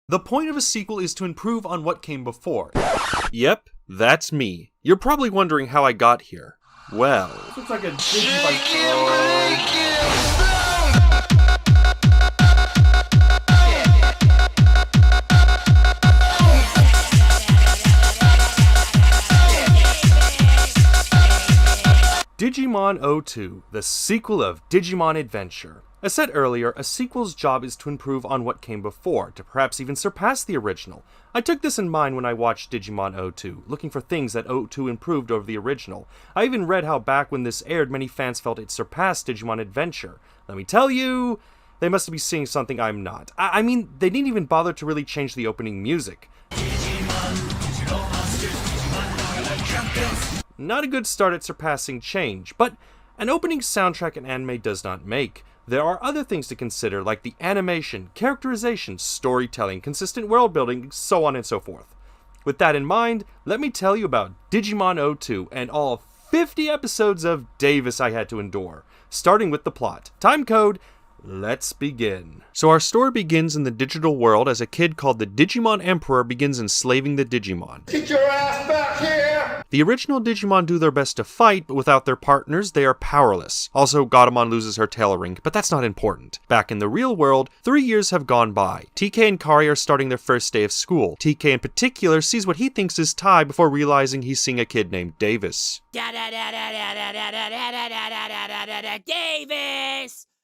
The point of a sequel is to improve on what came before. Yep, that's me. You're probably wondering how I got here. Well... This looks like a Digimon O2, the sequel of Digimon Adventure. As said earlier, a sequel's job is to improve on what came before, to perhaps even surpass the original. I took this in mind when I watched Digimon O2, looking for things that O2 improved over the original. I even read how back when this aired, many fans felt it surpassed Digimon Adventure. Let me tell you, they must be seeing something I'm not. I mean, they didn't even bother to really change the opening music. Not a good start at surpassing change, but an opening soundtrack an anime does not make. There are other things to consider, like the animation, characterization, storytelling, consistent world building, so on and so forth. With that in mind, let me tell you about Digimon O2 and all 50 episodes of Davis I had to endure, starting with the plot. Time code, let's begin. So our story begins in the digital world as a kid called the Digimon Emperor begins enslaving the Digimon. Get your ass back here! The original Digimon do their best to fight, but without their partners, they are powerless. Also, Gatomon loses her tail ring, but that's not important. Back in the real world, 3 years have gone by. TK and Kari are starting their first day of school. TK in particular sees what he thinks is Tai before realizing he's seeing a kid named Davis.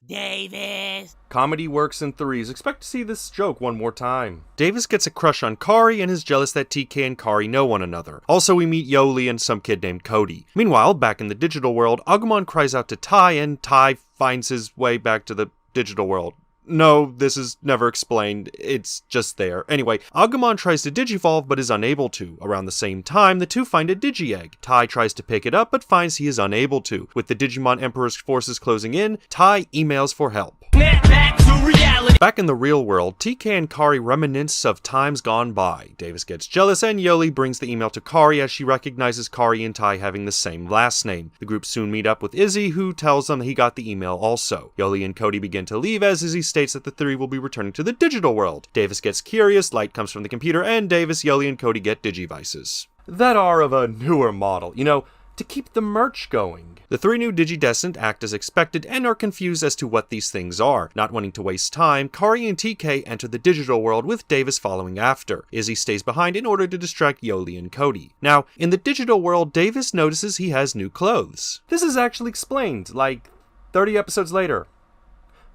Davis! Comedy works in threes. Expect to see this joke one more time. Davis gets a crush on Kari and is jealous that TK and Kari know one another. Also, we meet Yoli and some kid named Cody. Meanwhile, back in the digital world, Agumon cries out to Tai and Tai finds his way back to the digital world. No, this is never explained, it's just there. Anyway, Agumon tries to digivolve but is unable to. Around the same time, the two find a Digi-Egg. Tai tries to pick it up but finds he is unable to. With the Digimon Emperor's forces closing in, Tai emails for help. Back in the real world, TK and Kari reminisce of times gone by. Davis gets jealous and Yoli brings the email to Kari as she recognizes Kari and Tai having the same last name. The group soon meet up with Izzy, who tells them he got the email also. Yoli and Cody begin to leave as Izzy states that the three will be returning to the digital world. Davis gets curious, light comes from the computer, and Davis, Yoli, and Cody get Digivices. That are of a newer model, to keep the merch going. The three new Digidestined act as expected and are confused as to what these things are. Not wanting to waste time, Kari and TK enter the digital world with Davis following after. Izzy stays behind in order to distract Yoli and Cody. Now, in the digital world, Davis notices he has new clothes. This is actually explained, like 30 episodes later.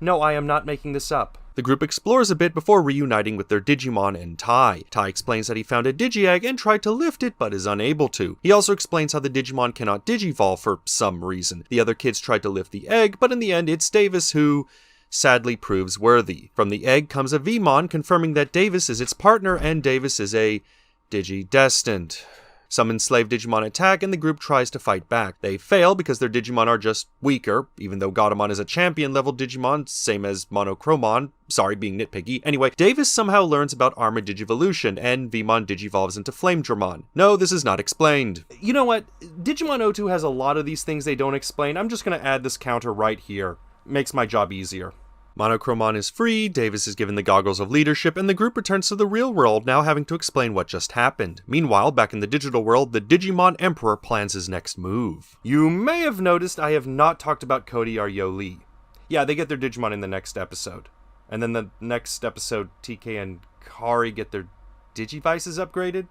No, I am not making this up. The group explores a bit before reuniting with their Digimon and Tai. Tai explains that he found a Digi-Egg and tried to lift it but is unable to. He also explains how the Digimon cannot Digivolve for some reason. The other kids tried to lift the egg, but in the end it's Davis who sadly proves worthy. From the egg comes a Vmon confirming that Davis is its partner and Davis is a Digidestined. Some enslaved Digimon attack and the group tries to fight back. They fail because their Digimon are just weaker, even though Gatomon is a champion level Digimon, same as Monochromon. Sorry, being nitpicky. Anyway, Davis somehow learns about Armored Digivolution, and Vmon digivolves into Flamedramon. No, this is not explained. You know what? Digimon O2 has a lot of these things they don't explain. I'm just gonna add this counter right here. Makes my job easier. Monochromon is free, Davis is given the goggles of leadership, and the group returns to the real world, now having to explain what just happened. Meanwhile, back in the digital world, the Digimon Emperor plans his next move. You may have noticed I have not talked about Cody or Yoli. Yeah, they get their Digimon in the next episode. And then the next episode, TK and Kari get their Digivices upgraded?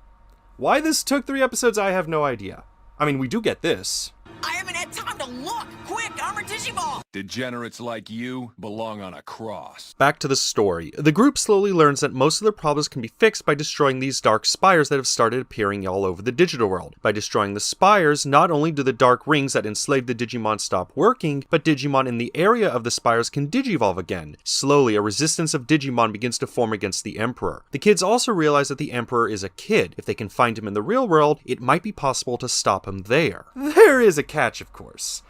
Why this took 3 episodes, I have no idea. I mean, we do get this. I haven't had time to look! Quick, Armored Digiball! Degenerates like you belong on a cross. Back to the story. The group slowly learns that most of their problems can be fixed by destroying these dark spires that have started appearing all over the digital world. By destroying the spires, not only do the dark rings that enslave the Digimon stop working, but Digimon in the area of the spires can digivolve again. Slowly, a resistance of Digimon begins to form against the Emperor. The kids also realize that the Emperor is a kid. If they can find him in the real world, it might be possible to stop him there. There is a catch, of course.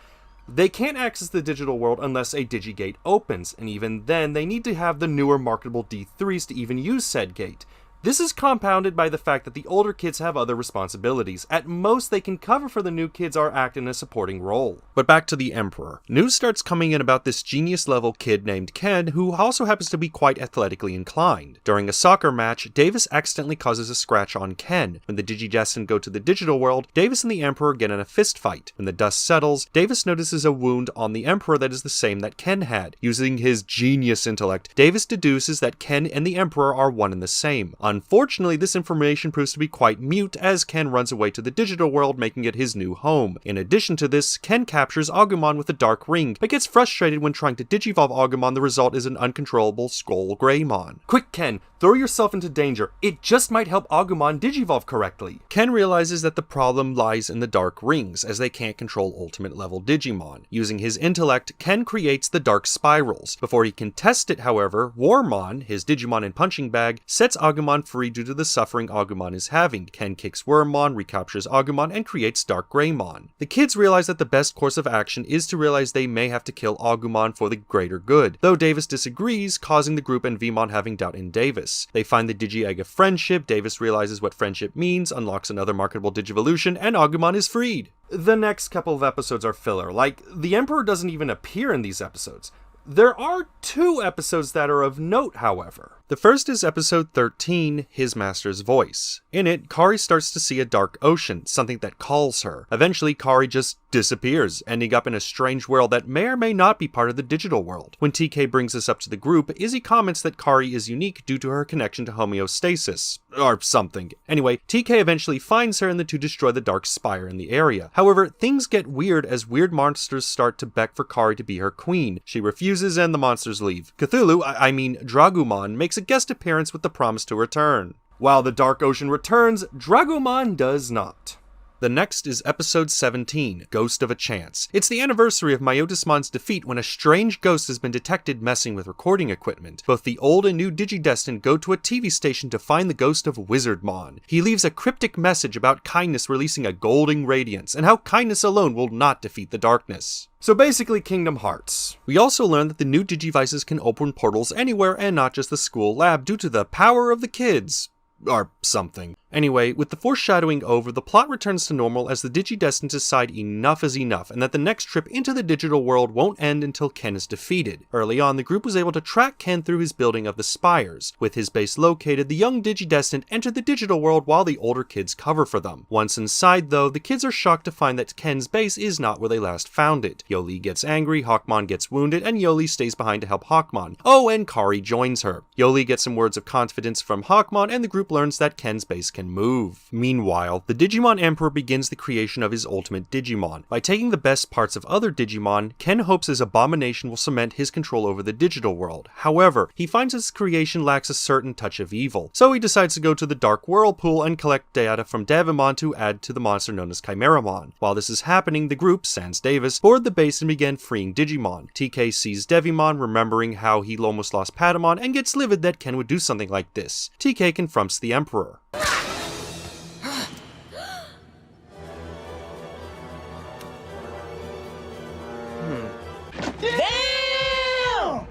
They can't access the digital world unless a Digigate opens, and even then they need to have the newer marketable D3s to even use said gate. This is compounded by the fact that the older kids have other responsibilities. At most, they can cover for the new kids or act in a supporting role. But back to the Emperor. News starts coming in about this genius-level kid named Ken, who also happens to be quite athletically inclined. During a soccer match, Davis accidentally causes a scratch on Ken. When the Digidestined go to the digital world, Davis and the Emperor get in a fist fight. When the dust settles, Davis notices a wound on the Emperor that is the same that Ken had. Using his genius intellect, Davis deduces that Ken and the Emperor are one and the same. Unfortunately, this information proves to be quite mute as Ken runs away to the digital world, making it his new home. In addition to this, Ken captures Agumon with a dark ring, but gets frustrated when trying to digivolve Agumon. The result is an uncontrollable Skull Greymon. Quick, Ken, throw yourself into danger. It just might help Agumon digivolve correctly. Ken realizes that the problem lies in the dark rings, as they can't control ultimate level Digimon. Using his intellect, Ken creates the Dark Spirals. Before he can test it, however, Wormmon, his Digimon and punching bag, sets Agumon free due to the suffering Agumon is having. Ken kicks Wormmon, recaptures Agumon, and creates Dark Greymon. The kids realize that the best course of action is to realize they may have to kill Agumon for the greater good, though Davis disagrees, causing the group and Veemon having doubt in Davis. They find the Digi-Egg of Friendship, Davis realizes what friendship means, unlocks another marketable Digivolution, and Agumon is freed. The next couple of episodes are filler. Like, the Emperor doesn't even appear in these episodes. There are 2 episodes that are of note, however. The first is episode 13, His Master's Voice. In it, Kari starts to see a dark ocean, something that calls her. Eventually, Kari just disappears, ending up in a strange world that may or may not be part of the digital world. When TK brings this up to the group, Izzy comments that Kari is unique due to her connection to homeostasis, or something. Anyway, TK eventually finds her and the two destroy the Dark Spire in the area. However, things get weird as weird monsters start to beg for Kari to be her queen. She refuses and the monsters leave. Cthulhu, I mean Dragumon, makes a guest appearance with the promise to return. While the Dark Ocean returns, Dragumon does not. The next is episode 17, Ghost of a Chance. It's the anniversary of Myotismon's defeat when a strange ghost has been detected messing with recording equipment. Both the old and new Digidestined go to a TV station to find the ghost of Wizardmon. He leaves a cryptic message about kindness releasing a golden radiance, and how kindness alone will not defeat the darkness. So basically Kingdom Hearts. We also learn that the new Digivices can open portals anywhere and not just the school lab due to the power of the kids. Or something. Anyway, with the foreshadowing over, the plot returns to normal as the Digidestined decide enough is enough, and that the next trip into the digital world won't end until Ken is defeated. Early on, the group was able to track Ken through his building of the spires. With his base located, the young Digidestined enter the digital world while the older kids cover for them. Once inside, though, the kids are shocked to find that Ken's base is not where they last found it. Yoli gets angry, Hawkmon gets wounded, and Yoli stays behind to help Hawkmon. Oh, and Kari joins her. Yoli gets some words of confidence from Hawkmon, and the group learns that Ken's base can move. Meanwhile, the Digimon Emperor begins the creation of his ultimate Digimon. By taking the best parts of other Digimon, Ken hopes his abomination will cement his control over the digital world. However, he finds his creation lacks a certain touch of evil, so he decides to go to the Dark Whirlpool and collect data from Devimon to add to the monster known as Chimeramon. While this is happening, the group, sans Davis, board the base and begin freeing Digimon. TK sees Devimon, remembering how he almost lost Patamon, and gets livid that Ken would do something like this. TK confronts the Emperor.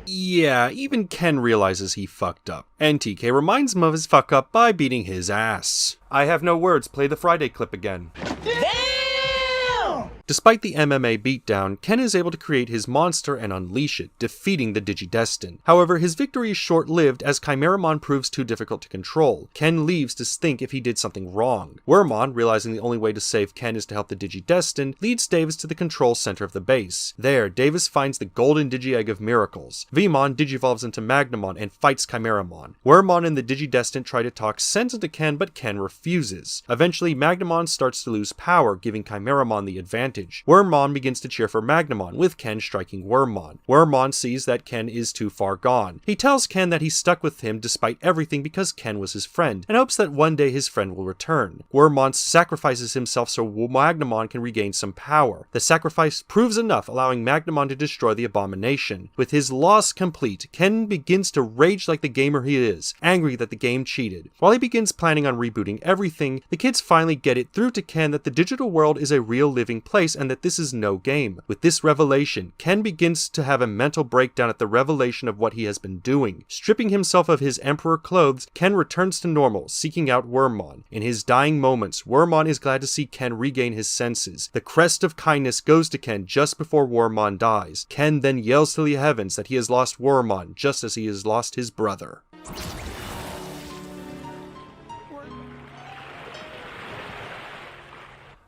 Yeah, even Ken realizes he fucked up, and TK reminds him of his fuck up by beating his ass. I have no words, play the Friday clip again. Despite the MMA beatdown, Ken is able to create his monster and unleash it, defeating the Digidestined. However, his victory is short-lived as Chimeramon proves too difficult to control. Ken leaves to think if he did something wrong. Wormmon, realizing the only way to save Ken is to help the Digidestined, leads Davis to the control center of the base. There, Davis finds the golden Digi-Egg of Miracles. Veemon digivolves into Magnamon and fights Chimeramon. Wormmon and the Digidestined try to talk sense into Ken, but Ken refuses. Eventually, Magnamon starts to lose power, giving Chimeramon the advantage. Wormmon begins to cheer for Magnamon, with Ken striking Wormmon. Wormmon sees that Ken is too far gone. He tells Ken that he's stuck with him despite everything because Ken was his friend, and hopes that one day his friend will return. Wormmon sacrifices himself so Magnamon can regain some power. The sacrifice proves enough, allowing Magnamon to destroy the abomination. With his loss complete, Ken begins to rage like the gamer he is, angry that the game cheated. While he begins planning on rebooting everything, the kids finally get it through to Ken that the digital world is a real living place device and that this is no game. With this revelation, Ken begins to have a mental breakdown at the revelation of what he has been doing. Stripping himself of his Emperor clothes, Ken returns to normal, seeking out Wormmon. In his dying moments, Wormmon is glad to see Ken regain his senses. The crest of kindness goes to Ken just before Wormmon dies. Ken then yells to the heavens that he has lost Wormmon just as he has lost his brother.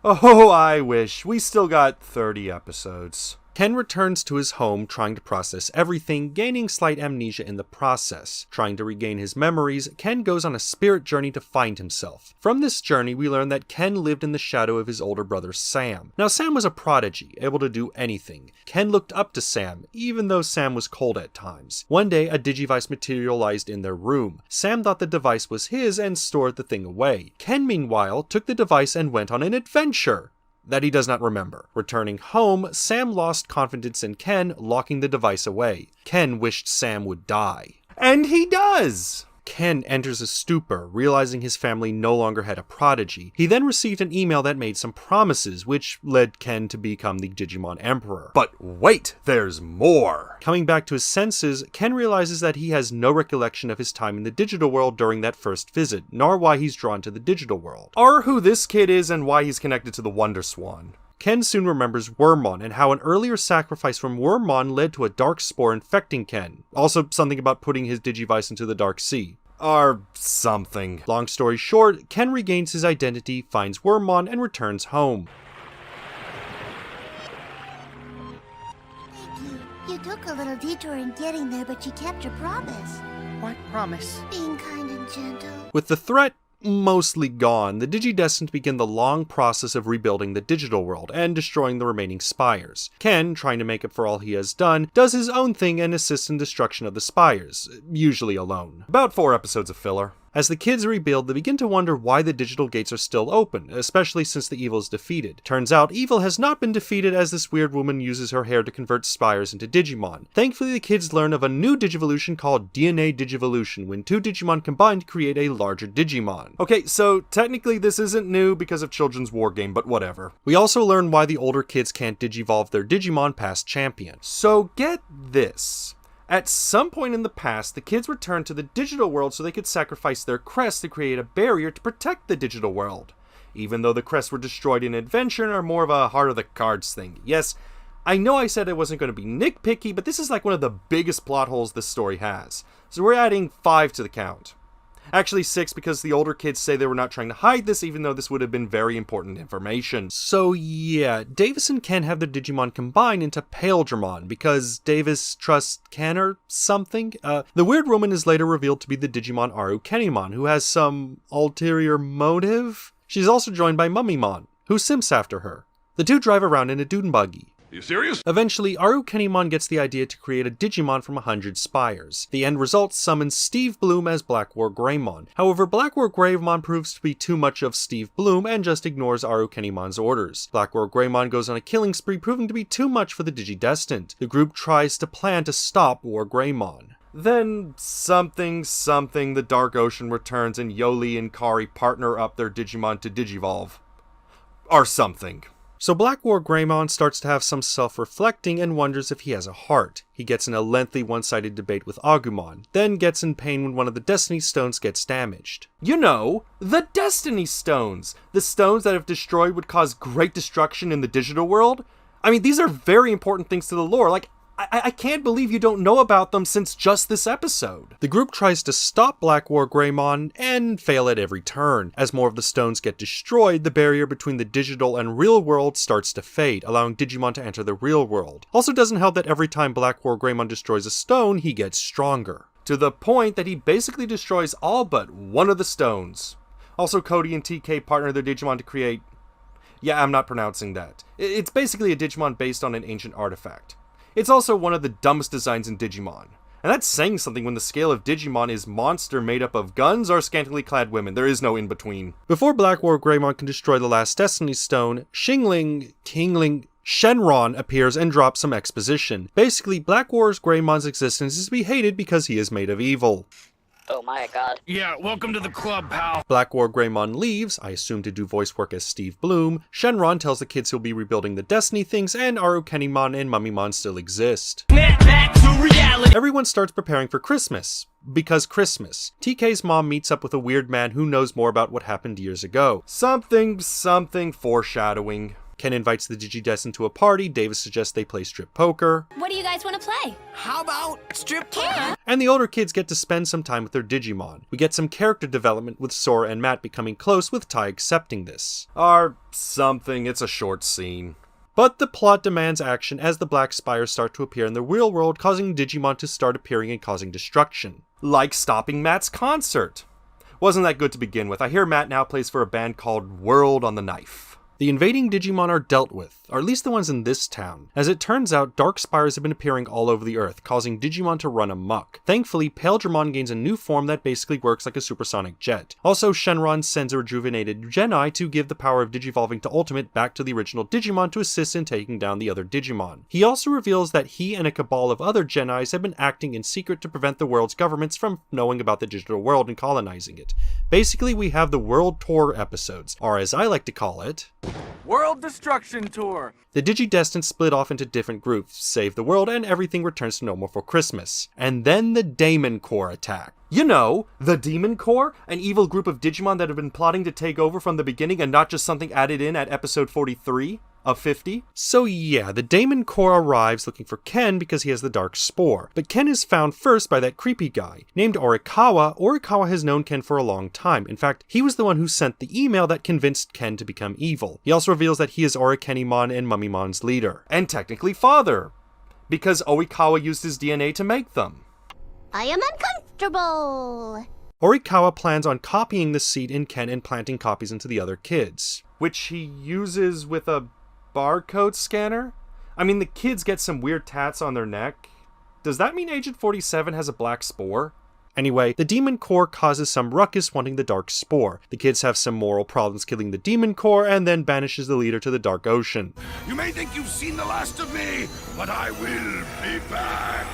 Oh, I wish. We still got 30 episodes. Ken returns to his home trying to process everything, gaining slight amnesia in the process. Trying to regain his memories, Ken goes on a spirit journey to find himself. From this journey, we learn that Ken lived in the shadow of his older brother Sam. Now, Sam was a prodigy, able to do anything. Ken looked up to Sam, even though Sam was cold at times. One day, a Digivice materialized in their room. Sam thought the device was his and stored the thing away. Ken, meanwhile, took the device and went on an adventure that he does not remember. Returning home, Sam lost confidence in Ken, locking the device away. Ken wished Sam would die. And he does! Ken enters a stupor, realizing his family no longer had a prodigy. He then received an email that made some promises, which led Ken to become the Digimon Emperor. But wait, there's more! Coming back to his senses, Ken realizes that he has no recollection of his time in the digital world during that first visit, nor why he's drawn to the digital world, or who this kid is and why he's connected to the Wonder Swan. Ken soon remembers Wormmon and how an earlier sacrifice from Wormmon led to a dark spore infecting Ken. Also something about putting his Digivice into the Dark Sea. Or something. Long story short, Ken regains his identity, finds Wormmon, and returns home. Thank you. You took a little detour in getting there, but you kept your promise. What promise? Being kind and gentle. With the threat mostly gone, the Digidestined begin the long process of rebuilding the digital world and destroying the remaining spires. Ken, trying to make up for all he has done, does his own thing and assists in destruction of the spires, usually alone. About 4 episodes of filler. As the kids rebuild, they begin to wonder why the digital gates are still open, especially since the evil is defeated. Turns out, evil has not been defeated as this weird woman uses her hair to convert spires into Digimon. Thankfully, the kids learn of a new Digivolution called DNA Digivolution, when 2 Digimon combine to create a larger Digimon. Okay, so technically this isn't new because of Children's War Game, but whatever. We also learn why the older kids can't Digivolve their Digimon past Champion. So get this. At some point in the past, the kids returned to the digital world so they could sacrifice their crests to create a barrier to protect the digital world. Even though the crests were destroyed in Adventure and are more of a heart of the cards thing. Yes, I know I said I wasn't going to be nitpicky, but this is like one of the biggest plot holes this story has. So we're adding 5 to the count. Actually 6, because the older kids say they were not trying to hide this, even though this would have been very important information. So yeah, Davis and Ken have their Digimon combined into Paildramon, because Davis trusts Ken or something? The weird woman is later revealed to be the Digimon Arukenimon, who has some ulterior motive? She's also joined by Mummymon, who simps after her. The two drive around in a dune buggy. You serious? Eventually, Arukenimon gets the idea to create a Digimon from 100 spires. The end result summons Steve Bloom as Black War Greymon. However, Black War Greymon proves to be too much of Steve Bloom and just ignores Arukenimon's orders. Black War Greymon goes on a killing spree, proving to be too much for the Digidestined. The group tries to plan to stop War Greymon. Then, the Dark Ocean returns and Yoli and Kari partner up their Digimon to Digivolve. Or something. So Black War Greymon starts to have some self-reflecting and wonders if he has a heart. He gets in a lengthy one-sided debate with Agumon, then gets in pain when one of the Destiny Stones gets damaged. You know, the Destiny Stones! The stones that if destroyed would cause great destruction in the digital world? I mean, these are very important things to the lore, like, I can't believe you don't know about them since just this episode. The group tries to stop Black War Greymon and fail at every turn. As more of the stones get destroyed, the barrier between the digital and real world starts to fade, allowing Digimon to enter the real world. Also doesn't help that every time Black War Greymon destroys a stone, he gets stronger. To the point that he basically destroys all but one of the stones. Also, Cody and TK partner their Digimon to create... Yeah, I'm not pronouncing that. It's basically a Digimon based on an ancient artifact. It's also one of the dumbest designs in Digimon. And that's saying something when the scale of Digimon is monster made up of guns or scantily clad women. There is no in-between. Before Black War Greymon can destroy the last Destiny Stone, Shenron appears and drops some exposition. Basically, Black War Greymon's existence is to be hated because he is made of evil. Oh my god. Yeah, welcome to the club, pal. Black War Greymon leaves, I assume to do voice work as Steve Bloom. Shenron tells the kids he'll be rebuilding the Destiny things, and Arukenimon and Mummymon still exist. Back to reality. Everyone starts preparing for Christmas. Because Christmas. TK's mom meets up with a weird man who knows more about what happened years ago. Something foreshadowing. Ken invites the Digidestined to a party, Davis suggests they play strip poker, What do you guys want to play? How about strip club? and the older kids get to spend some time with their Digimon. We get some character development with Sora and Matt becoming close, with Tai accepting this. It's a short scene. But the plot demands action as the Black Spires start to appear in the real world, causing Digimon to start appearing and causing destruction. Like stopping Matt's concert. Wasn't that good to begin with. I hear Matt now plays for a band called World on the Knife. The invading Digimon are dealt with, or at least the ones in this town. As it turns out, Dark Spires have been appearing all over the Earth, causing Digimon to run amok. Thankfully, Paildramon gains a new form that basically works like a supersonic jet. Also, Shenron sends a rejuvenated Gennai to give the power of Digivolving to Ultimate back to the original Digimon to assist in taking down the other Digimon. He also reveals that he and a cabal of other Gennais have been acting in secret to prevent the world's governments from knowing about the digital world and colonizing it. Basically, we have the World Tour episodes, or as I like to call it, World Destruction Tour! the Digidestined split off into different groups, save the world, and everything returns to normal for Christmas. And then the Daemon Corps attack. You know, the Demon Corps? An evil group of Digimon that have been plotting to take over from the beginning and not just something added in at episode 43 of 50? So yeah, the Daemon Corps arrives looking for Ken because he has the Dark Spore. But Ken is found first by that creepy guy. Named Orikawa, Orikawa has known Ken for a long time. In fact, he was the one who sent the email that convinced Ken to become evil. He also reveals that he is Arukenimon and Mummimon's leader. And technically father. Because Orikawa used his DNA to make them. I am uncomfortable. Orikawa plans on copying the seed in Ken and planting copies into the other kids. Which he uses with a barcode scanner? I mean, the kids get some weird tats on their neck. Does that mean Agent 47 has a black spore? Anyway, the Demon Corps causes some ruckus wanting the Dark Spore. The kids have some moral problems killing the Demon Corps and then banishes the leader to the Dark Ocean. You may think you've seen the last of me, but I will be back.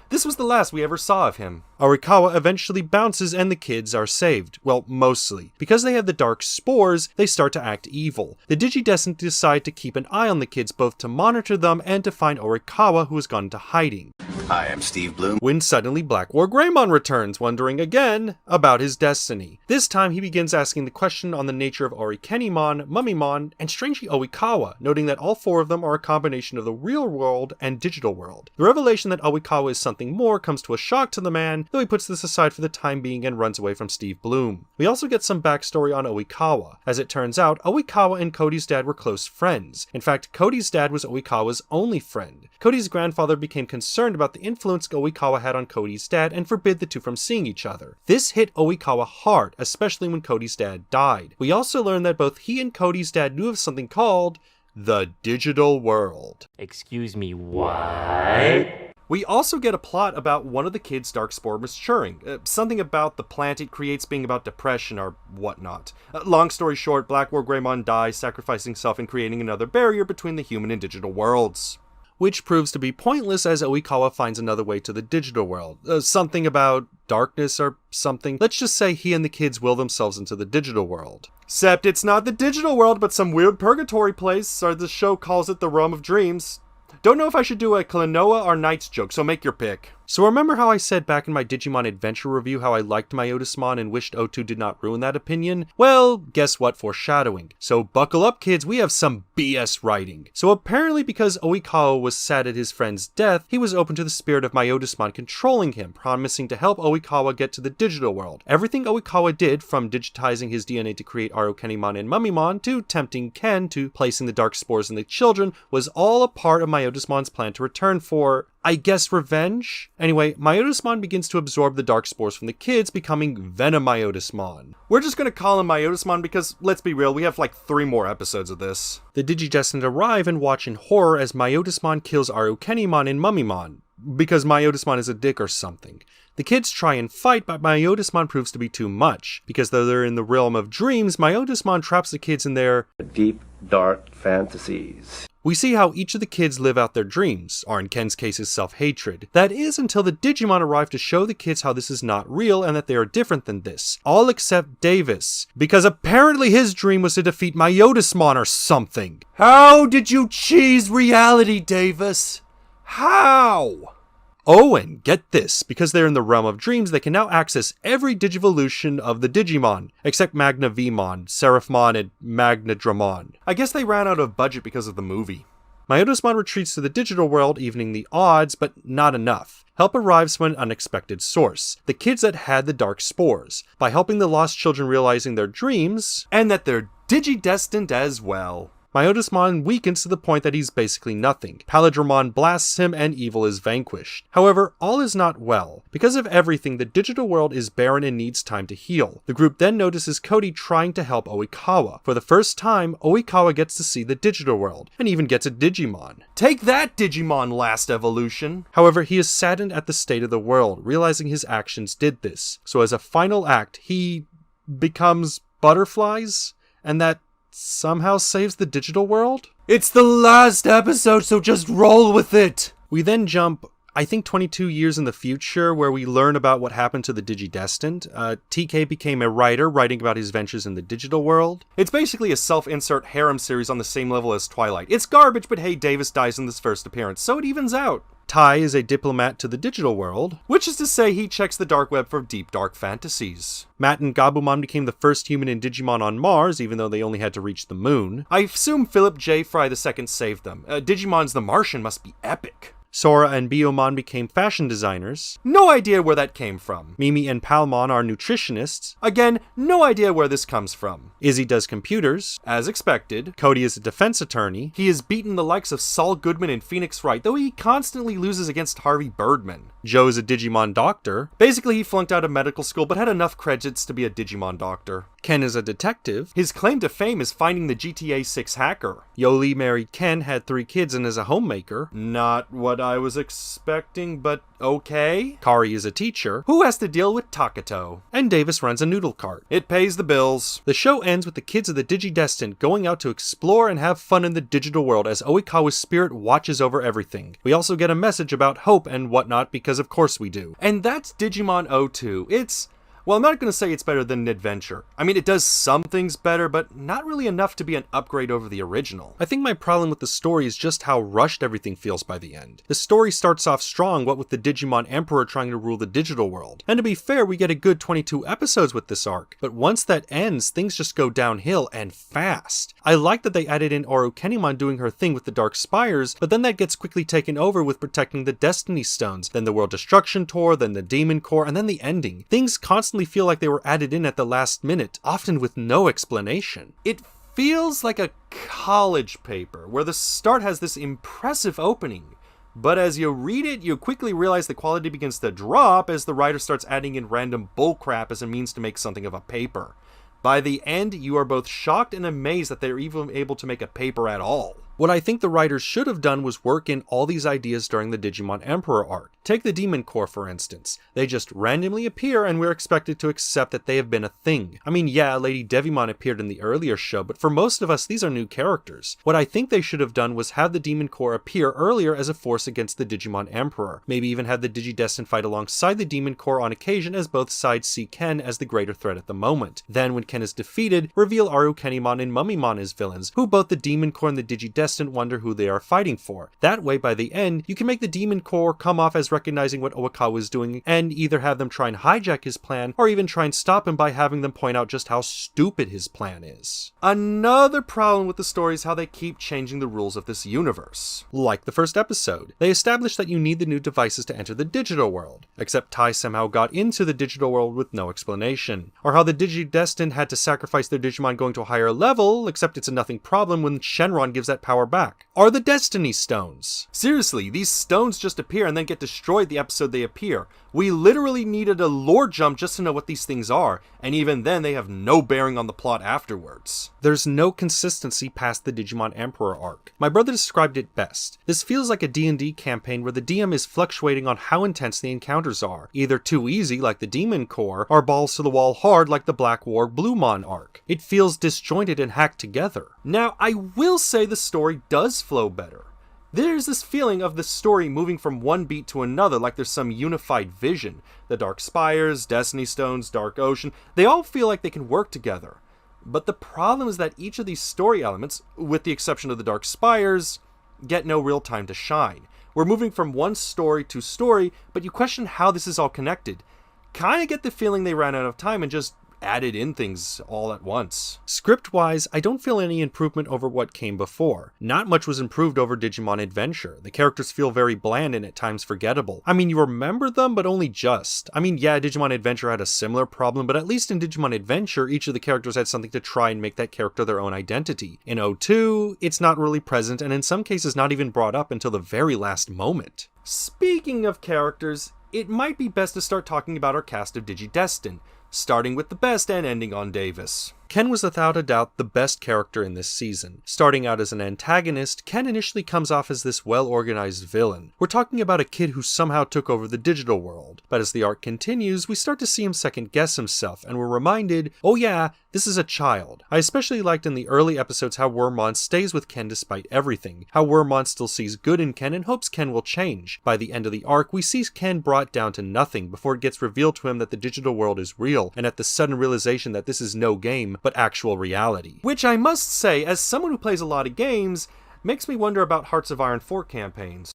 This was the last we ever saw of him. Orikawa eventually bounces and the kids are saved. Well, mostly. Because they have the dark spores, they start to act evil. The Digidestined decide to keep an eye on the kids, both to monitor them and to find Orikawa, who has gone into hiding. Hi, I'm Steve Bloom. When suddenly Black War Greymon returns, wondering again about his destiny. This time he begins asking the question on the nature of Arukenimon, Mummymon, and strangely Orikawa, noting that all four of them are a combination of the real world and digital world. The revelation that Orikawa is something more comes to a shock to the man, though he puts this aside for the time being and runs away from Steve Bloom. We also get some backstory on Orikawa. As it turns out, Orikawa and Cody's dad were close friends. In fact, Cody's dad was Orikawa's only friend. Cody's grandfather became concerned about the influence Orikawa had on Cody's dad and forbid the two from seeing each other. This hit Orikawa hard, especially when Cody's dad died. We also learned that both he and Cody's dad knew of something called the digital world. Excuse me, what? We also get a plot about one of the kids' Darkspore maturing. Something about the plant it creates being about depression or whatnot. Long story short, Black War Greymon dies, sacrificing himself and creating another barrier between the human and digital worlds. Which proves to be pointless as Orikawa finds another way to the digital world. Something about darkness or something. Let's just say he and the kids will themselves into the digital world. Except it's not the digital world, but some weird purgatory place, or the show calls it the Realm of Dreams. Don't know if I should do a Klonoa or Knights joke, so make your pick. So remember how I said back in my Digimon Adventure review how I liked Myotismon and wished O2 did not ruin that opinion? Well, guess what? Foreshadowing. So buckle up, kids, we have some BS writing. So apparently because Orikawa was sad at his friend's death, he was open to the spirit of Myotismon controlling him, promising to help Orikawa get to the digital world. Everything Orikawa did, from digitizing his DNA to create Arukenimon and Mummymon, to tempting Ken, to placing the dark spores in the children, was all a part of Myotismon's plan to return for, I guess, revenge? Anyway, Myotismon begins to absorb the dark spores from the kids, becoming Venomyotismon. We're just gonna call him Myotismon because, let's be real, we have like 3 more episodes of this. The Digidestined arrive and watch in horror as Myotismon kills Arukenimon and Mummymon, because Myotismon is a dick or something. The kids try and fight, but Myotismon proves to be too much, because though they're in the realm of dreams, Myotismon traps the kids in their deep, dark fantasies. We see how each of the kids live out their dreams, or in Ken's case his self-hatred. That is until the Digimon arrive to show the kids how this is not real and that they are different than this. All except Davis, because apparently his dream was to defeat Myotismon or something. How did you cheese reality, Davis? How? Oh, and get this, because they're in the realm of dreams, they can now access every Digivolution of the Digimon, except Magnavimon, Seraphmon, and Magnadramon. I guess they ran out of budget because of the movie. Myotismon retreats to the digital world, evening the odds, but not enough. Help arrives from an unexpected source, the kids that had the dark spores, by helping the lost children realizing their dreams, And that they're Digidestined as well. Myotismon weakens to the point that he's basically nothing. Paladramon blasts him and evil is vanquished. However, all is not well. Because of everything, the digital world is barren and needs time to heal. The group then notices Cody trying to help Oikawa. For the first time, Oikawa gets to see the digital world, and even gets a Digimon. Take that, Digimon Last Evolution! However, he is saddened at the state of the world, realizing his actions did this. So as a final act, he becomes butterflies, and that somehow saves the digital world? It's the last episode, so just roll with it! We then jump, I think 22 years in the future, where we learn about what happened to the Digidestined. TK became a writer, writing about his ventures in the digital world. It's basically a self-insert harem series on the same level as Twilight. It's garbage, but hey, Davis dies in this first appearance, so it evens out. Tai is a diplomat to the digital world, which is to say he checks the dark web for deep dark fantasies. Matt and Gabumon became the first human and Digimon on Mars, even though they only had to reach the moon. I assume Philip J. Fry II saved them. Digimon's The Martian must be epic. Sora and Biyomon became fashion designers. No idea where that came from. Mimi and Palmon are nutritionists. Again, no idea where this comes from. Izzy does computers, as expected. Cody is a defense attorney. He has beaten the likes of Saul Goodman and Phoenix Wright, though he constantly loses against Harvey Birdman. Joe is a Digimon doctor. Basically, he flunked out of medical school, but had enough credits to be a Digimon doctor. Ken is a detective. His claim to fame is finding the GTA 6 hacker. Yoli married Ken, had 3 kids, and is a homemaker. Not what I was expecting, but okay. Kari is a teacher who has to deal with Takato. And Davis runs a noodle cart. It pays the bills. The show ends with the kids of the Digidestined going out to explore and have fun in the digital world as Oikawa's spirit watches over everything. We also get a message about hope and whatnot, because of course we do. And that's Digimon 02. Well, I'm not going to say it's better than Adventure. I mean, it does some things better, but not really enough to be an upgrade over the original. I think my problem with the story is just how rushed everything feels by the end. The story starts off strong, what with the Digimon Emperor trying to rule the digital world. And to be fair, we get a good 22 episodes with this arc. But once that ends, things just go downhill, and fast. I like that they added in Orukenimon doing her thing with the Dark Spires, but then that gets quickly taken over with protecting the Destiny Stones, then the World Destruction Tour, then the Demon Core, and then the ending. Things constantly feel like they were added in at the last minute, often with no explanation. It feels like a college paper, where the start has this impressive opening, but as you read it, you quickly realize the quality begins to drop as the writer starts adding in random bullcrap as a means to make something of a paper. By the end, you are both shocked and amazed that they're even able to make a paper at all. What I think the writers should have done was work in all these ideas during the Digimon Emperor arc. Take the Demon Core, for instance. They just randomly appear and we're expected to accept that they have been a thing. I mean, yeah, Lady Devimon appeared in the earlier show, but for most of us, these are new characters. What I think they should have done was have the Demon Core appear earlier as a force against the Digimon Emperor. Maybe even have the Digidestined fight alongside the Demon Core on occasion, as both sides see Ken as the greater threat at the moment. Then, when Ken is defeated, reveal Arukenimon and Mummymon as villains, who both the Demon Core and the Digidestined wonder who they are fighting for. That way, by the end, you can make the Demon Core come off as recognizing what Oikawa is doing, and either have them try and hijack his plan, or even try and stop him by having them point out just how stupid his plan is. Another problem with the story is how they keep changing the rules of this universe. Like the first episode, they established that you need the new devices to enter the digital world, except Tai somehow got into the digital world with no explanation. Or how the Digidestined had to sacrifice their Digimon going to a higher level, except it's a nothing problem when Shenron gives that power back. Are the Destiny Stones. Seriously, these stones just appear and then get destroyed destroyed the episode they appear. We literally needed a lore jump just to know what these things are, and even then they have no bearing on the plot afterwards. There's no consistency past the Digimon Emperor arc. My brother described it best. This feels like a D&D campaign where the DM is fluctuating on how intense the encounters are, either too easy like the Demon Core, or balls to the wall hard like the Black War Bluemon arc. It feels disjointed and hacked together. Now, I will say the story does flow better. There's this feeling of the story moving from one beat to another like there's some unified vision. The Dark Spires, Destiny Stones, Dark Ocean, they all feel like they can work together. But the problem is that each of these story elements, with the exception of the Dark Spires, get no real time to shine. We're moving from one story to story, but you question how this is all connected. Kinda get the feeling they ran out of time and just added in things all at once. Script-wise, I don't feel any improvement over what came before. Not much was improved over Digimon Adventure. The characters feel very bland and at times forgettable. I mean, you remember them, but only just. I mean, yeah, Digimon Adventure had a similar problem, but at least in Digimon Adventure, each of the characters had something to try and make that character their own identity. In O2, it's not really present, and in some cases not even brought up until the very last moment. Speaking of characters, it might be best to start talking about our cast of DigiDestined, starting with the best and ending on Davis. Ken was without a doubt the best character in this season. Starting out as an antagonist, Ken initially comes off as this well-organized villain. We're talking about a kid who somehow took over the digital world, but as the arc continues, we start to see him second-guess himself, and we're reminded, oh yeah, this is a child. I especially liked in the early episodes how Wormmon stays with Ken despite everything, how Wormmon still sees good in Ken and hopes Ken will change. By the end of the arc, we see Ken brought down to nothing before it gets revealed to him that the digital world is real, and at the sudden realization that this is no game, but actual reality. Which I must say, as someone who plays a lot of games, makes me wonder about Hearts of Iron 4 campaigns.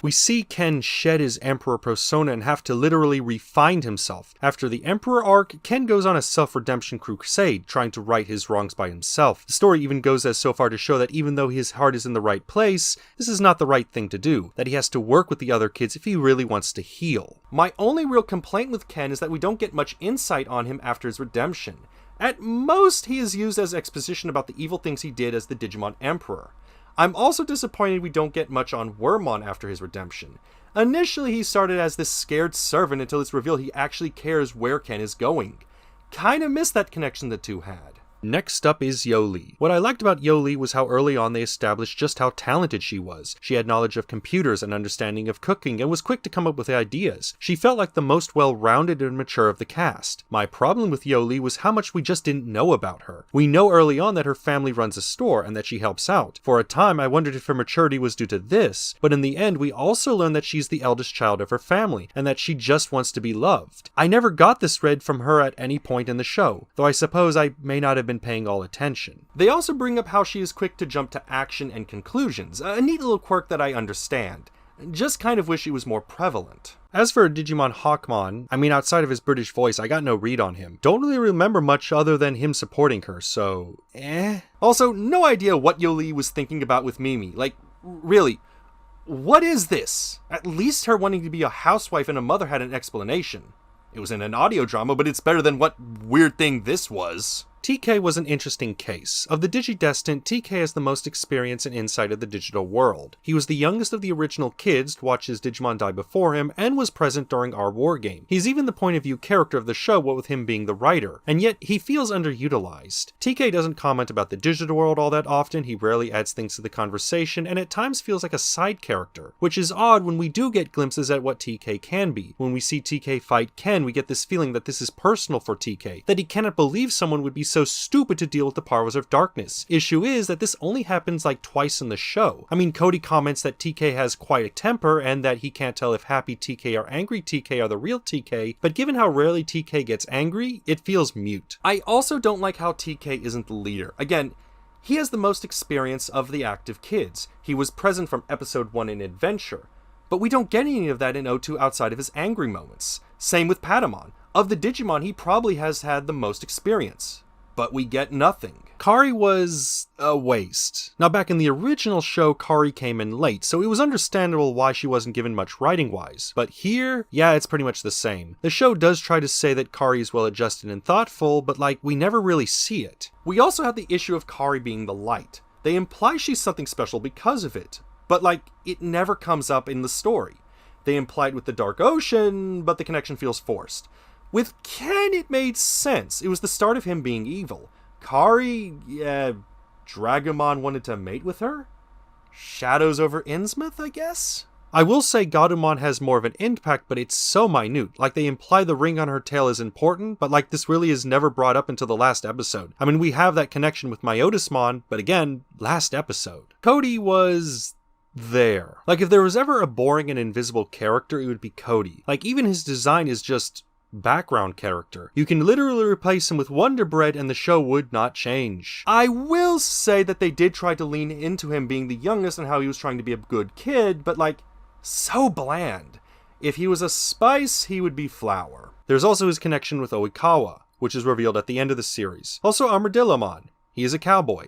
We see Ken shed his Emperor persona and have to literally refine himself. After the Emperor arc, Ken goes on a self-redemption crusade, trying to right his wrongs by himself. The story even goes as so far to show that even though his heart is in the right place, this is not the right thing to do, that he has to work with the other kids if he really wants to heal. My only real complaint with Ken is that we don't get much insight on him after his redemption. At most, he is used as exposition about the evil things he did as the Digimon Emperor. I'm also disappointed we don't get much on Wormmon after his redemption. Initially, he started as this scared servant until it's revealed he actually cares where Ken is going. Kinda missed that connection the two had. Next up is Yoli. What I liked about Yoli was how early on they established just how talented she was. She had knowledge of computers and understanding of cooking and was quick to come up with ideas. She felt like the most well-rounded and mature of the cast. My problem with Yoli was how much we just didn't know about her. We know early on that her family runs a store and that she helps out. For a time I wondered if her maturity was due to this, but in the end we also learn that she's the eldest child of her family and that she just wants to be loved. I never got this read from her at any point in the show, though I suppose I may not have been paying all attention. They also bring up how she is quick to jump to action and conclusions, a neat little quirk that I understand. Just kind of wish it was more prevalent. As for Digimon Hawkmon, I mean outside of his British voice, I got no read on him. Don't really remember much other than him supporting her, so Also, no idea what Yoli was thinking about with Mimi. Like, really, what is this? At least her wanting to be a housewife and a mother had an explanation. It was in an audio drama, but it's better than what weird thing this was. TK was an interesting case. Of the DigiDestined, TK has the most experience and insight of the digital world. He was the youngest of the original kids to watch his Digimon die before him, and was present during our war game. He's even the point of view character of the show, what with him being the writer, and yet he feels underutilized. TK doesn't comment about the digital world all that often, he rarely adds things to the conversation, and at times feels like a side character, which is odd when we do get glimpses at what TK can be. When we see TK fight Ken, we get this feeling that this is personal for TK, that he cannot believe someone would be so stupid to deal with the powers of darkness. Issue is that this only happens like twice in the show. I mean, Cody comments that TK has quite a temper and that he can't tell if happy TK or angry TK are the real TK, but given how rarely TK gets angry, it feels mute. I also don't like how TK isn't the leader. Again, he has the most experience of the active kids. He was present from episode 1 in Adventure, but we don't get any of that in O2 outside of his angry moments. Same with Patamon. Of the Digimon, he probably has had the most experience, but we get nothing. Kari was a waste. Now back in the original show, Kari came in late, so it was understandable why she wasn't given much writing-wise. But here, yeah, it's pretty much the same. The show does try to say that Kari is well-adjusted and thoughtful, but like, we never really see it. We also have the issue of Kari being the light. They imply she's something special because of it, but it never comes up in the story. They imply it with the Dark Ocean, but the connection feels forced. With Ken, it made sense. It was the start of him being evil. Kari, Dragomon wanted to mate with her? Shadows over Innsmouth, I guess? I will say Godumon has more of an impact, but it's so minute. They imply the ring on her tail is important, but this really is never brought up until the last episode. I mean, we have that connection with Myotismon, but again, last episode. Cody was there. If there was ever a boring and invisible character, it would be Cody. Even his design is just background character. You can literally replace him with Wonder Bread and the show would not change. I will say that they did try to lean into him being the youngest and how he was trying to be a good kid, but so bland. If he was a spice, he would be flour. There's also his connection with Oikawa, which is revealed at the end of the series. Also Armadillomon. He is a cowboy.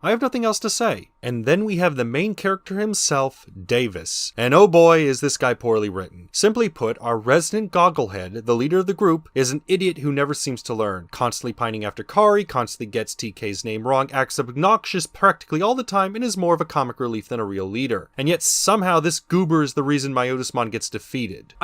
I have nothing else to say. And then we have the main character himself, Davis. And oh boy, is this guy poorly written. Simply put, our resident gogglehead, the leader of the group, is an idiot who never seems to learn, constantly pining after Kari, constantly gets TK's name wrong, acts obnoxious practically all the time, and is more of a comic relief than a real leader. And yet somehow this goober is the reason Myotismon gets defeated.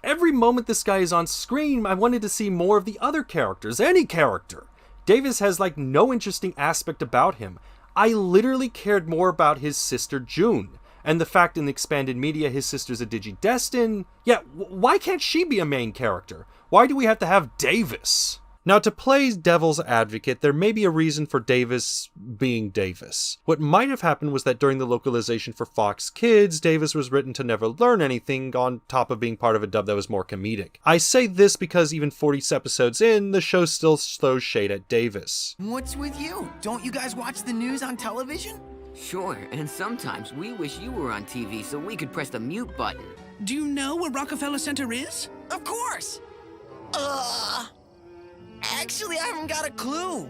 Every moment this guy is on screen, I wanted to see more of the other characters, any character. Davis has no interesting aspect about him. I literally cared more about his sister June, and the fact in the expanded media his sister's a Digidestin. Yeah, why can't she be a main character? Why do we have to have Davis? Now, to play devil's advocate, there may be a reason for Davis being Davis. What might have happened was that during the localization for Fox Kids, Davis was written to never learn anything on top of being part of a dub that was more comedic. I say this because even 40 episodes in, the show still throws shade at Davis. What's with you? Don't you guys watch the news on television? Sure, and sometimes we wish you were on TV so we could press the mute button. Do you know where Rockefeller Center is? Of course! Actually, I haven't got a clue.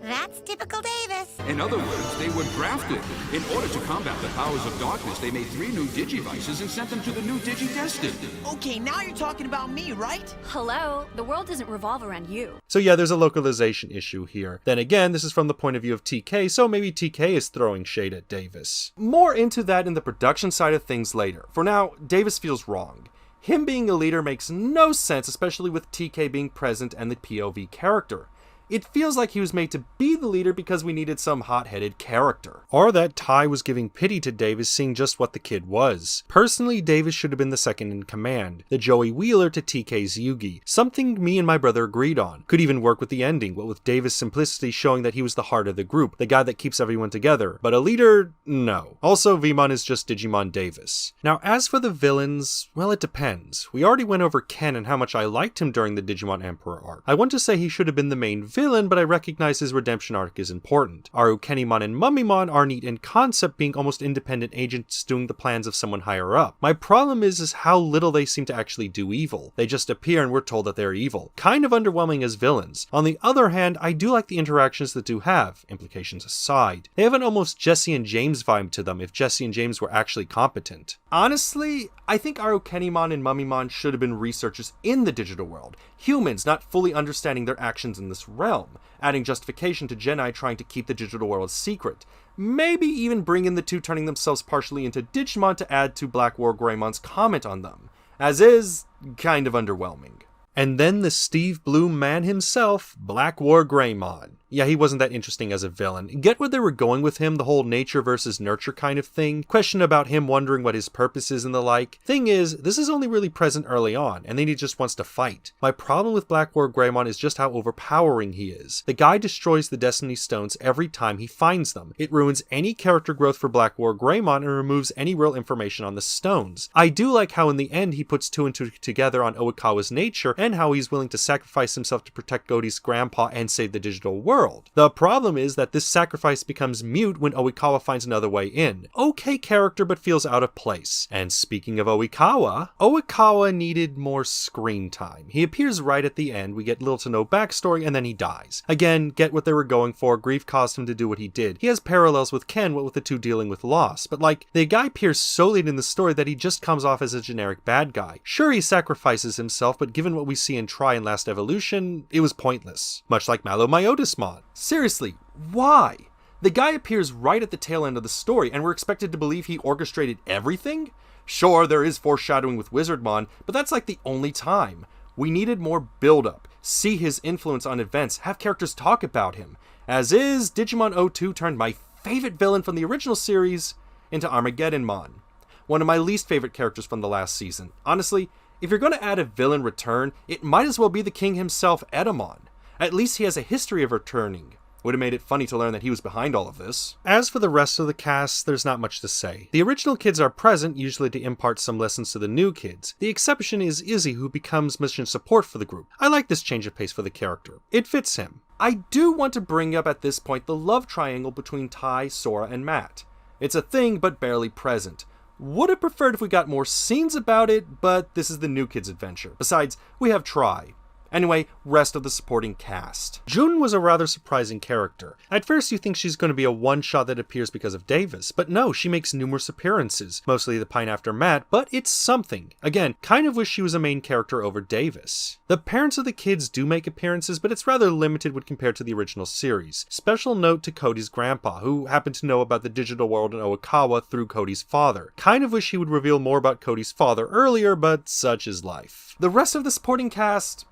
That's typical Davis. In other words, they were drafted. In order to combat the powers of darkness, they made 3 new Digivices and sent them to the new Digidestin. Okay, now you're talking about me, right? Hello, the world doesn't revolve around you. So yeah, there's a localization issue here. Then again, this is from the point of view of TK, so maybe TK is throwing shade at Davis. More into that in the production side of things later. For now, Davis feels wrong. Him being a leader makes no sense, especially with TK being present and the POV character. It feels like he was made to be the leader because we needed some hot-headed character. Or that Ty was giving pity to Davis seeing just what the kid was. Personally, Davis should have been the second in command, the Joey Wheeler to TK's Yugi, something me and my brother agreed on. Could even work with the ending, what with Davis' simplicity showing that he was the heart of the group, the guy that keeps everyone together. But a leader? No. Also, Vmon is just Digimon Davis. Now, as for the villains, well, it depends. We already went over Ken and how much I liked him during the Digimon Emperor arc. I want to say he should have been the main villain, but I recognize his redemption arc is important. Arukenimon and Mummymon are neat in concept, being almost independent agents doing the plans of someone higher up. My problem is how little they seem to actually do evil. They just appear and we're told that they're evil. Kind of underwhelming as villains. On the other hand, I do like the interactions that do have, implications aside. They have an almost Jesse and James vibe to them if Jesse and James were actually competent. Honestly, I think Arukenimon and Mummymon should have been researchers in the digital world. Humans not fully understanding their actions in this realm, adding justification to Genii trying to keep the digital world secret. Maybe even bring in the two turning themselves partially into Digimon to add to Black War Greymon's comment on them. As is, kind of underwhelming. And then the Steve Blum man himself, Black War Greymon. Yeah, he wasn't that interesting as a villain. Get where they were going with him, the whole nature versus nurture kind of thing? Question about him wondering what his purpose is and the like. Thing is, this is only really present early on, and then he just wants to fight. My problem with Black War Greymon is just how overpowering he is. The guy destroys the Destiny Stones every time he finds them. It ruins any character growth for Black War Greymon and removes any real information on the stones. I do like how in the end he puts 2 and 2 together on Oikawa's nature, and how he's willing to sacrifice himself to protect Godie's grandpa and save the digital world. The problem is that this sacrifice becomes mute when Oikawa finds another way in. Okay character, but feels out of place. And speaking of Oikawa needed more screen time. He appears right at the end, we get little to no backstory, and then he dies. Again, get what they were going for, grief caused him to do what he did. He has parallels with Ken, what with the two dealing with loss, but the guy appears so late in the story that he just comes off as a generic bad guy. Sure, he sacrifices himself, but given what we see in Tri and Last Evolution, it was pointless. Much like Malomyotismon. Seriously, why? The guy appears right at the tail end of the story, and we're expected to believe he orchestrated everything? Sure, there is foreshadowing with Wizardmon, but that's like the only time. We needed more build-up, see his influence on events, have characters talk about him. As is, Digimon 02 turned my favorite villain from the original series into Armageddonmon. One of my least favorite characters from the last season. Honestly, if you're going to add a villain return, it might as well be the king himself, Edamon. At least he has a history of returning. Would have made it funny to learn that he was behind all of this. As for the rest of the cast, there's not much to say. The original kids are present, usually to impart some lessons to the new kids. The exception is Izzy, who becomes mission support for the group. I like this change of pace for the character. It fits him. I do want to bring up at this point the love triangle between Tai, Sora, and Matt. It's a thing, but barely present. Would have preferred if we got more scenes about it, but this is the new kids' adventure. Besides, we have Tri. Anyway, rest of the supporting cast. June was a rather surprising character. At first you think she's going to be a one-shot that appears because of Davis, but no, she makes numerous appearances, mostly the Pine After Matt, but it's something. Again, kind of wish she was a main character over Davis. The parents of the kids do make appearances, but it's rather limited when compared to the original series. Special note to Cody's grandpa, who happened to know about the digital world in Oikawa through Cody's father. Kind of wish he would reveal more about Cody's father earlier, but such is life. The rest of the supporting cast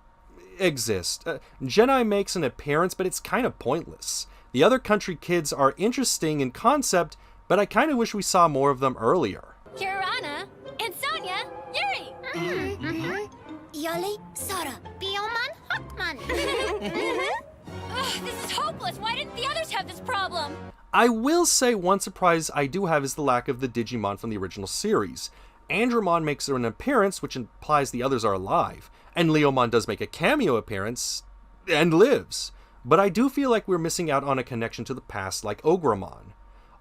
exist. Jedi makes an appearance, but it's kind of pointless. The other country kids are interesting in concept, but I kind of wish we saw more of them earlier. Kirana and Sonia, Yuri. Yoli, Sora, Bioman, Hawkman. Ugh, this is hopeless. Why didn't the others have this problem? I will say one surprise I do have is the lack of the Digimon from the original series. Andromon makes an appearance, which implies the others are alive, and Leomon does make a cameo appearance, and lives. But I do feel like we're missing out on a connection to the past like Ogremon.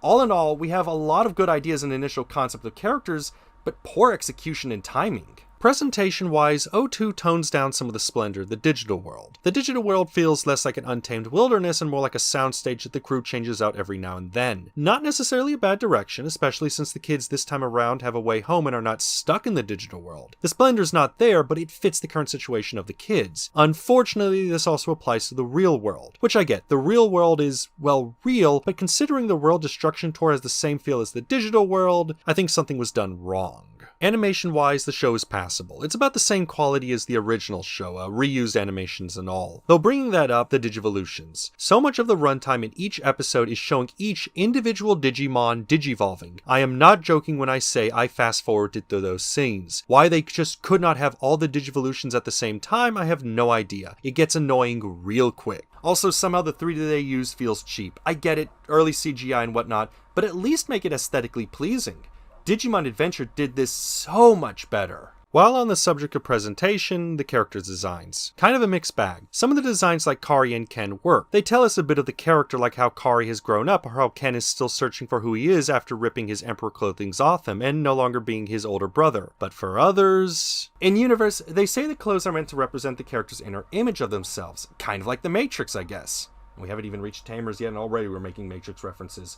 All in all, we have a lot of good ideas and initial concept of characters, but poor execution and timing. Presentation-wise, 02 tones down some of the splendor of the digital world. The digital world feels less like an untamed wilderness and more like a soundstage that the crew changes out every now and then. Not necessarily a bad direction, especially since the kids this time around have a way home and are not stuck in the digital world. The splendor's not there, but it fits the current situation of the kids. Unfortunately, this also applies to the real world, which I get. The real world is, well, real, but considering the World Destruction Tour has the same feel as the digital world, I think something was done wrong. Animation-wise, the show is passable. It's about the same quality as the original show, reused animations and all. Though bringing that up, the Digivolutions. So much of the runtime in each episode is showing each individual Digimon digivolving. I am not joking when I say I fast-forwarded through those scenes. Why they just could not have all the Digivolutions at the same time, I have no idea. It gets annoying real quick. Also, somehow the 3D they use feels cheap. I get it, early CGI and whatnot, but at least make it aesthetically pleasing. Digimon Adventure did this so much better. While on the subject of presentation, the characters' designs. Kind of a mixed bag. Some of the designs like Kari and Ken work. They tell us a bit of the character, like how Kari has grown up or how Ken is still searching for who he is after ripping his emperor clothing off him and no longer being his older brother. But for others... In universe, they say the clothes are meant to represent the character's inner image of themselves. Kind of like the Matrix, I guess. We haven't even reached Tamers yet and already we're making Matrix references.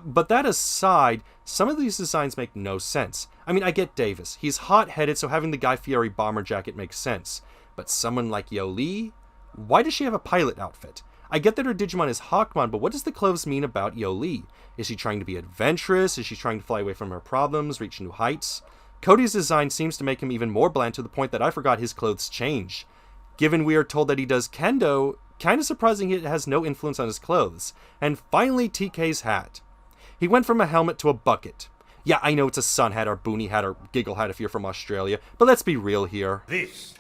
But that aside, some of these designs make no sense. I mean, I get Davis. He's hot-headed, so having the Guy Fieri bomber jacket makes sense. But someone like Yoli? Why does she have a pilot outfit? I get that her Digimon is Hawkmon, but what does the clothes mean about Yoli? Is she trying to be adventurous? Is she trying to fly away from her problems, reach new heights? Cody's design seems to make him even more bland to the point that I forgot his clothes change. Given we are told that he does kendo, kinda surprising it has no influence on his clothes. And finally, TK's hat. He went from a helmet to a bucket. Yeah, I know it's a sun hat or boonie hat or giggle hat if you're from Australia, but let's be real here. This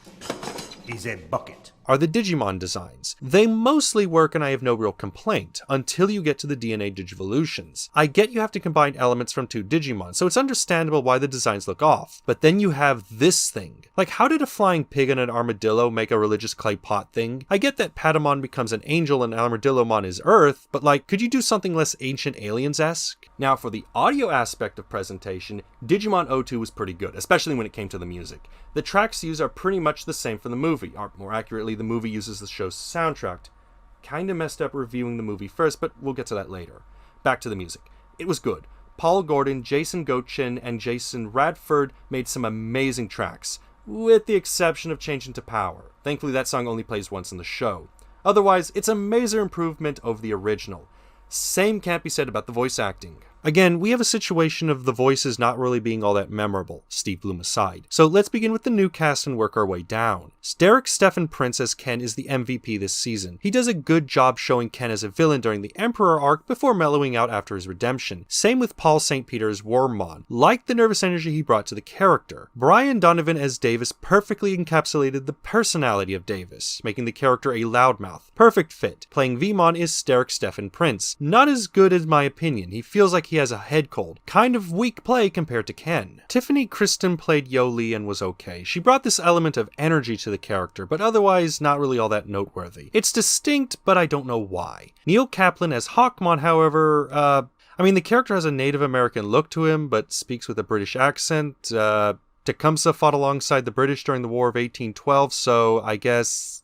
is a bucket. Are the Digimon designs. They mostly work and I have no real complaint, until you get to the DNA Digivolutions. I get you have to combine elements from two Digimon, so it's understandable why the designs look off. But then you have this thing. Like, how did a flying pig and an armadillo make a religious clay pot thing? I get that Patamon becomes an angel and Armadillomon is Earth, but like, could you do something less Ancient Aliens-esque? Now, for the audio aspect of presentation, Digimon 02 was pretty good, especially when it came to the music. The tracks used are pretty much the same from the movie, or more accurately, the movie uses the show's soundtrack. Kinda messed up reviewing the movie first, but we'll get to that later. Back to the music. It was good. Paul Gordon, Jason Gochin, and Jason Radford made some amazing tracks, with the exception of Change Into Power. Thankfully that song only plays once in the show. Otherwise, it's a major improvement over the original. Same can't be said about the voice acting. Again, we have a situation of the voices not really being all that memorable, Steve Blum aside. So let's begin with the new cast and work our way down. Derek Stephen Prince as Ken is the MVP this season. He does a good job showing Ken as a villain during the Emperor arc before mellowing out after his redemption. Same with Paul St. Peter as Wormmon. Like the nervous energy he brought to the character. Brian Donovan as Davis perfectly encapsulated the personality of Davis, making the character a loudmouth. Perfect fit. Playing Vemon is Derek Stephen Prince. Not as good in my opinion. He feels like he has a head cold. Kind of weak play compared to Ken. Tiffany Kristen played Yoli and was okay. She brought this element of energy to the character, but otherwise not really all that noteworthy. It's distinct, but I don't know why. Neil Kaplan as Hawkmon, however, the character has a Native American look to him, but speaks with a British accent. Tecumseh fought alongside the British during the War of 1812, so I guess,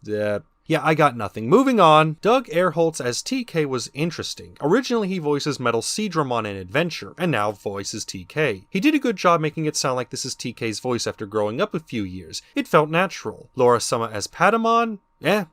yeah, I got nothing. Moving on. Doug Erholtz as TK was interesting. Originally he voices Metal Seadramon in Adventure, and now voices TK. He did a good job making it sound like this is TK's voice after growing up a few years. It felt natural. Laura Summer as Patamon?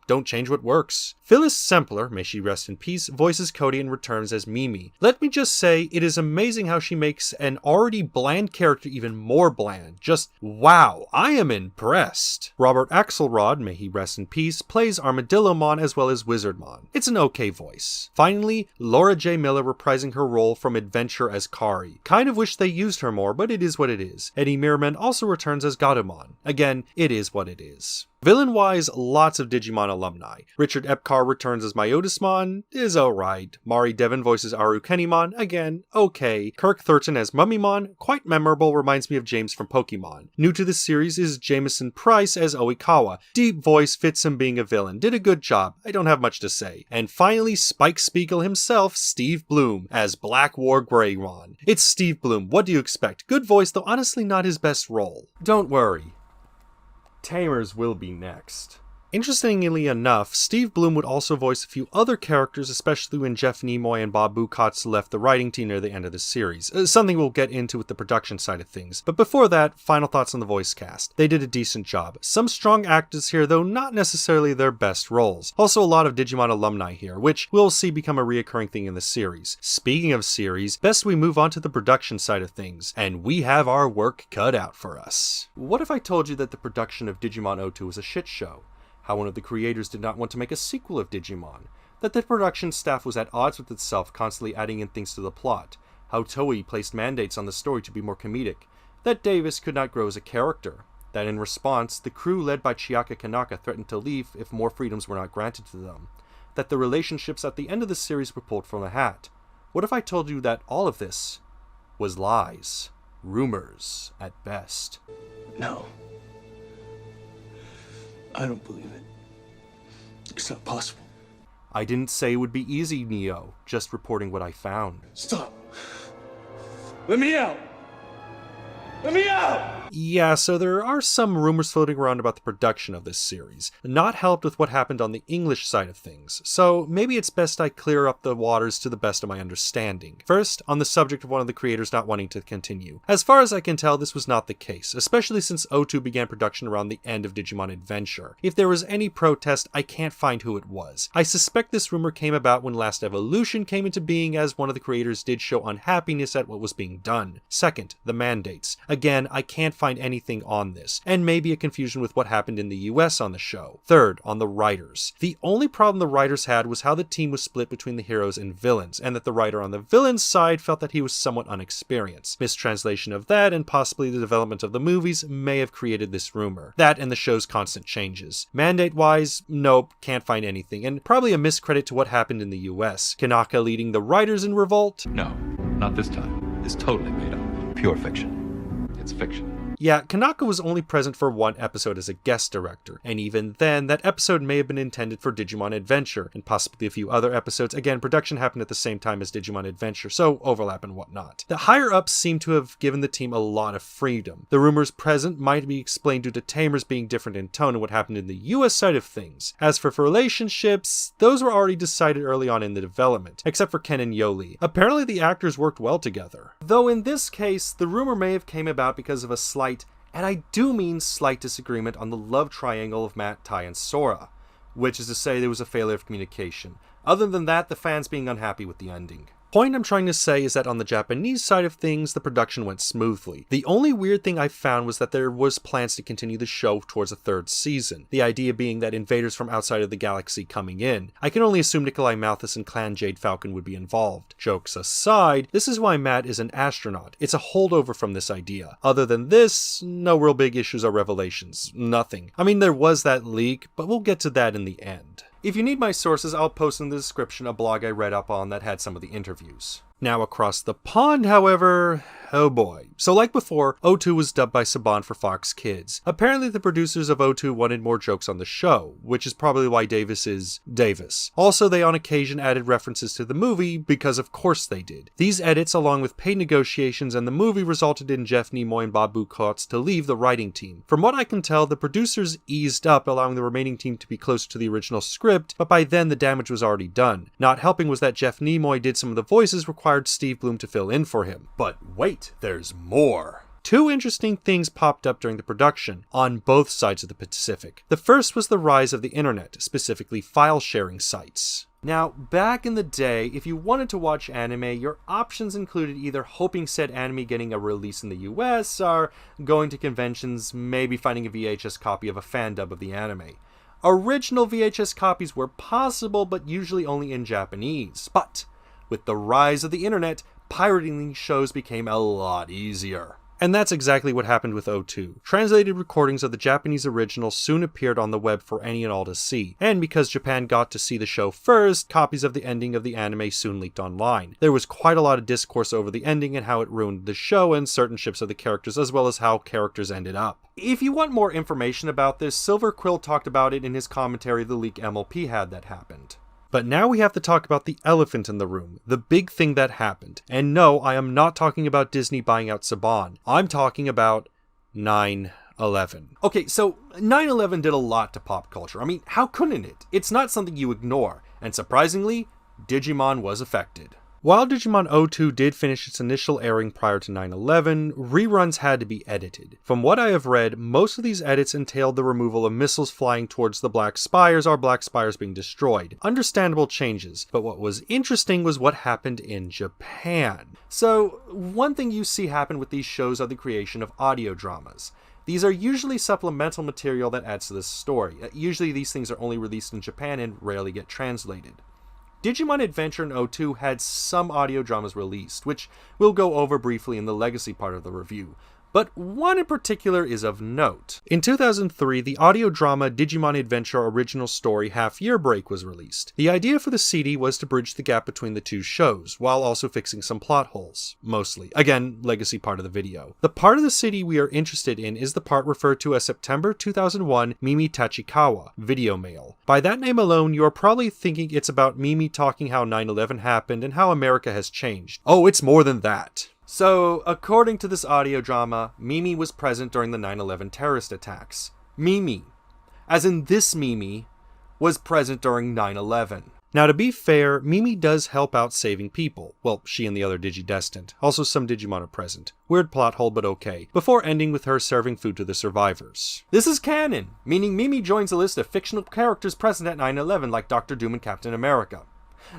Don't change what works. Phyllis Sempler, may she rest in peace, voices Cody and returns as Mimi. Let me just say, it is amazing how she makes an already bland character even more bland. Just, wow, I am impressed. Robert Axelrod, may he rest in peace, plays Armadillomon as well as Wizardmon. It's an okay voice. Finally, Laura J. Miller reprising her role from Adventure as Kari. Kind of wish they used her more, but it is what it is. Eddie Mirman also returns as Gatomon. Again, it is what it is. Villain-wise, lots of Digimon alumni. Richard Epcar returns as Myotismon, is alright. Mari Devon voices Arukenimon, again, okay. Kirk Thurton as Mummymon, quite memorable, reminds me of James from Pokemon. New to this series is Jameson Price as Oikawa. Deep voice, fits him being a villain, did a good job, I don't have much to say. And finally, Spike Spiegel himself, Steve Blum, as Black War Greymon. It's Steve Blum, what do you expect? Good voice, though honestly not his best role. Don't worry. Tamers will be next. Interestingly enough, Steve Blum would also voice a few other characters, especially when Jeff Nimoy and Bob Bukatz left the writing team near the end of the series, something we'll get into with the production side of things. But before that, final thoughts on the voice cast. They did a decent job. Some strong actors here, though not necessarily their best roles. Also a lot of Digimon alumni here, which we'll see become a reoccurring thing in the series. Speaking of series, best we move on to the production side of things, and we have our work cut out for us. What if I told you that the production of Digimon O2 was a shit show? How one of the creators did not want to make a sequel of Digimon, that the production staff was at odds with itself, constantly adding in things to the plot, how Toei placed mandates on the story to be more comedic, that Davis could not grow as a character, that in response, the crew led by Chiaki Kanaka threatened to leave if more freedoms were not granted to them, that the relationships at the end of the series were pulled from a hat. What if I told you that all of this was lies, rumors at best? No. I don't believe it. It's not possible. I didn't say it would be easy, Neo. Just reporting what I found. Stop. Let me out. Let me out! Yeah, so there are some rumors floating around about the production of this series, not helped with what happened on the English side of things, so maybe it's best I clear up the waters to the best of my understanding. First, on the subject of one of the creators not wanting to continue. As far as I can tell, this was not the case, especially since O2 began production around the end of Digimon Adventure. If there was any protest, I can't find who it was. I suspect this rumor came about when Last Evolution came into being, as one of the creators did show unhappiness at what was being done. Second, the mandates. Again, I can't find anything on this, and maybe a confusion with what happened in the US on the show. Third, on the writers. The only problem the writers had was how the team was split between the heroes and villains, and that the writer on the villains side felt that he was somewhat unexperienced. Mistranslation of that, and possibly the development of the movies, may have created this rumor. That and the show's constant changes. Mandate-wise, nope, can't find anything, and probably a miscredit to what happened in the US. Kanaka leading the writers in revolt? No, not this time. It's totally made up. Pure fiction. It's fiction. Yeah, Kanaka was only present for one episode as a guest director, and even then, that episode may have been intended for Digimon Adventure, and possibly a few other episodes. Again, production happened at the same time as Digimon Adventure, so overlap and whatnot. The higher-ups seem to have given the team a lot of freedom. The rumors present might be explained due to Tamers being different in tone and what happened in the US side of things. As for relationships, those were already decided early on in the development, except for Ken and Yoli. Apparently the actors worked well together. Though in this case, the rumor may have came about because of a slight, and I do mean slight, disagreement on the love triangle of Matt, Tai, and Sora. which is to say there was a failure of communication. Other than that, the fans being unhappy with the ending. Point I'm trying to say is that on the Japanese side of things, the production went smoothly. The only weird thing I found was that there was plans to continue the show towards a third season, the idea being that invaders from outside of the galaxy coming in. I can only assume Nikolai Malthus and Clan Jade Falcon would be involved. Jokes aside, this is why Matt is an astronaut. It's a holdover from this idea. Other than this, no real big issues or revelations. Nothing. I mean, there was that leak, but we'll get to that in the end. If you need my sources, I'll post in the description a blog I read up on that had some of the interviews. Now across the pond, however, oh boy. So like before, O2 was dubbed by Saban for Fox Kids. Apparently the producers of O2 wanted more jokes on the show, which is probably why Davis is Davis. Also, they on occasion added references to the movie, because of course they did. These edits, along with paid negotiations and the movie, resulted in Jeff Nimoy and Bob Buchholz to leave the writing team. From what I can tell, the producers eased up, allowing the remaining team to be closer to the original script, but by then the damage was already done. Not helping was that Jeff Nimoy did some of the voices required Steve Blum to fill in for him. But wait, there's more. Two interesting things popped up during the production, on both sides of the Pacific. The first was the rise of the internet, specifically file-sharing sites. Now, back in the day, if you wanted to watch anime, your options included either hoping said anime getting a release in the US, or going to conventions, maybe finding a VHS copy of a fan dub of the anime. Original VHS copies were possible, but usually only in Japanese. But with the rise of the internet, pirating these shows became a lot easier. And that's exactly what happened with O2. Translated recordings of the Japanese original soon appeared on the web for any and all to see, and because Japan got to see the show first, copies of the ending of the anime soon leaked online. There was quite a lot of discourse over the ending and how it ruined the show and certain ships of the characters, as well as how characters ended up. If you want more information about this, Silver Quill talked about it in his commentary the leak MLP had that happened. But now we have to talk about the elephant in the room, the big thing that happened. And no, I am not talking about Disney buying out Saban. I'm talking about 9/11. Okay, so 9/11 did a lot to pop culture. I mean, how couldn't it? It's not something you ignore. And surprisingly, Digimon was affected. While Digimon O2 did finish its initial airing prior to 9/11, reruns had to be edited. From what I have read, most of these edits entailed the removal of missiles flying towards the Black Spires or Black Spires being destroyed. Understandable changes, but what was interesting was what happened in Japan. So, one thing you see happen with these shows are the creation of audio dramas. These are usually supplemental material that adds to the story. Usually these things are only released in Japan and rarely get translated. Digimon Adventure and O2 had some audio dramas released, which we'll go over briefly in the legacy part of the review, but one in particular is of note. In 2003, the audio drama Digimon Adventure Original Story Half Year Break was released. The idea for the CD was to bridge the gap between the two shows, while also fixing some plot holes, mostly. Again, legacy part of the video. The part of the CD we are interested in is the part referred to as September 2001 Mimi Tachikawa, Video Mail. By that name alone, you are probably thinking it's about Mimi talking how 9/11 happened and how America has changed. Oh, it's more than that. So, according to this audio drama, Mimi was present during the 9/11 terrorist attacks. Mimi, as in this Mimi, was present during 9/11. Now to be fair, Mimi does help out saving people. Well, she and the other Digidestined. Also some Digimon are present. Weird plot hole, but okay. Before ending with her serving food to the survivors. This is canon, meaning Mimi joins a list of fictional characters present at 9/11 like Dr. Doom and Captain America.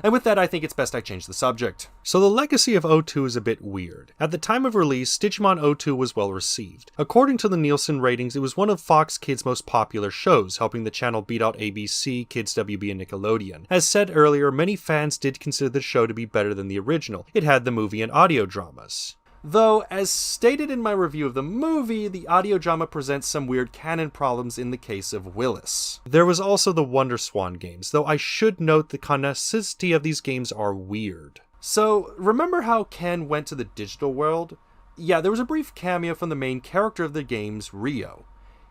And with that, I think it's best I change the subject. So the legacy of O2 is a bit weird. At the time of release, Digimon O2 was well received. According to the Nielsen ratings, it was one of Fox Kids' most popular shows, helping the channel beat out ABC, Kids WB, and Nickelodeon. As said earlier, many fans did consider the show to be better than the original. It had the movie and audio dramas. Though, as stated in my review of the movie, the audio drama presents some weird canon problems in the case of Willis. There was also the Wonder Swan games, though I should note the canonicity of these games are weird. So, remember how Ken went to the digital world? Yeah, there was a brief cameo from the main character of the games, Rio.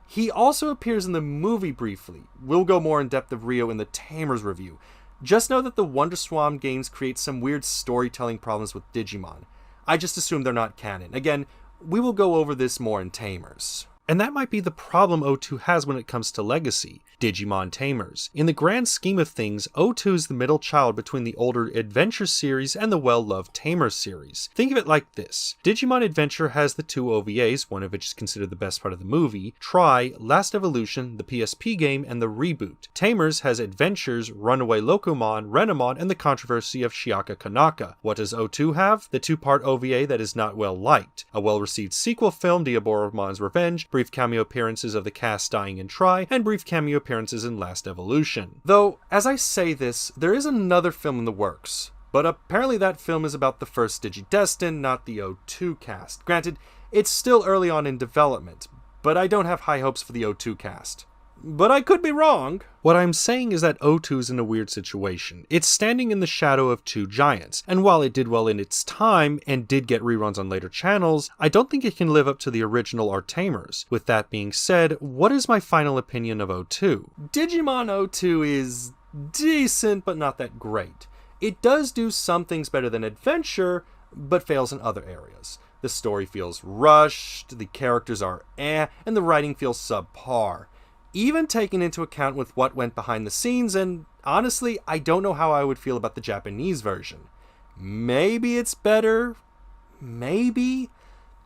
He also appears in the movie briefly. We'll go more in depth of Rio in the Tamers review. Just know that the Wonder Swan games create some weird storytelling problems with Digimon. I just assume they're not canon. Again, we will go over this more in Tamers. And that might be the problem O2 has when it comes to legacy, Digimon Tamers. In the grand scheme of things, O2 is the middle child between the older Adventure series and the well-loved Tamers series. Think of it like this. Digimon Adventure has the two OVAs, one of which is considered the best part of the movie, Tri, Last Evolution, the PSP game, and the reboot. Tamers has Adventures, Runaway Locomon, Renamon, and the controversy of Shiaka Kanaka. What does O2 have? The two-part OVA that is not well liked, a well-received sequel film, Diaboromon's Revenge, brief cameo appearances of the cast dying in Tri, and brief cameo appearances in Last Evolution. Though, as I say this, there is another film in the works, but apparently that film is about the first Digidestin, not the O2 cast. Granted, it's still early on in development, but I don't have high hopes for the O2 cast. But I could be wrong. What I'm saying is that O2 is in a weird situation. It's standing in the shadow of two giants, and while it did well in its time and did get reruns on later channels, I don't think it can live up to the original or Tamers. With that being said, what is my final opinion of O2? Digimon O2 is decent, but not that great. It does do some things better than Adventure, but fails in other areas. The story feels rushed, the characters are and the writing feels subpar. Even taking into account with what went behind the scenes, and honestly, I don't know how I would feel about the Japanese version. Maybe it's better, maybe,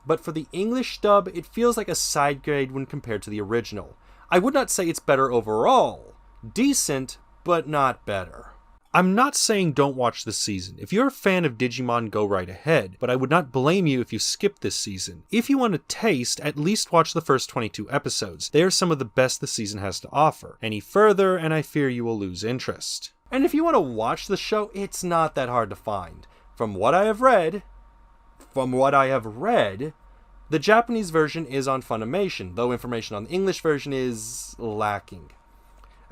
but for the English dub, it feels like a side grade when compared to the original. I would not say it's better overall. Decent, but not better. I'm not saying don't watch this season. If you're a fan of Digimon, go right ahead, but I would not blame you if you skip this season. If you want a taste, at least watch the first 22 episodes. They are some of the best the season has to offer. Any further, and I fear you will lose interest. And if you want to watch the show, it's not that hard to find. From what I have read, the Japanese version is on Funimation, though information on the English version is lacking.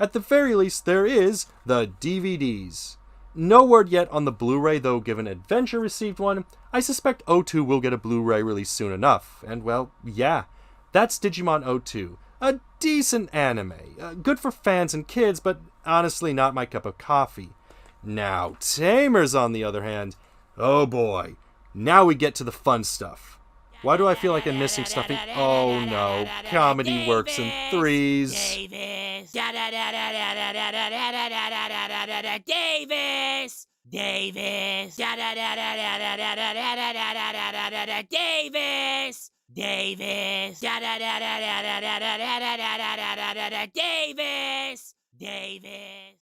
At the very least, there is the DVDs. No word yet on the Blu-ray, though given Adventure received one, I suspect O2 will get a Blu-ray release soon enough. And well, yeah, that's Digimon O2. A decent anime. Good for fans and kids, but honestly not my cup of coffee. Now, Tamers, on the other hand, oh boy, now we get to the fun stuff. Why do I feel like I'm missing stuff? Oh no, comedy works in threes. Davis! Davis! Davis! Davis! Davis! Davis!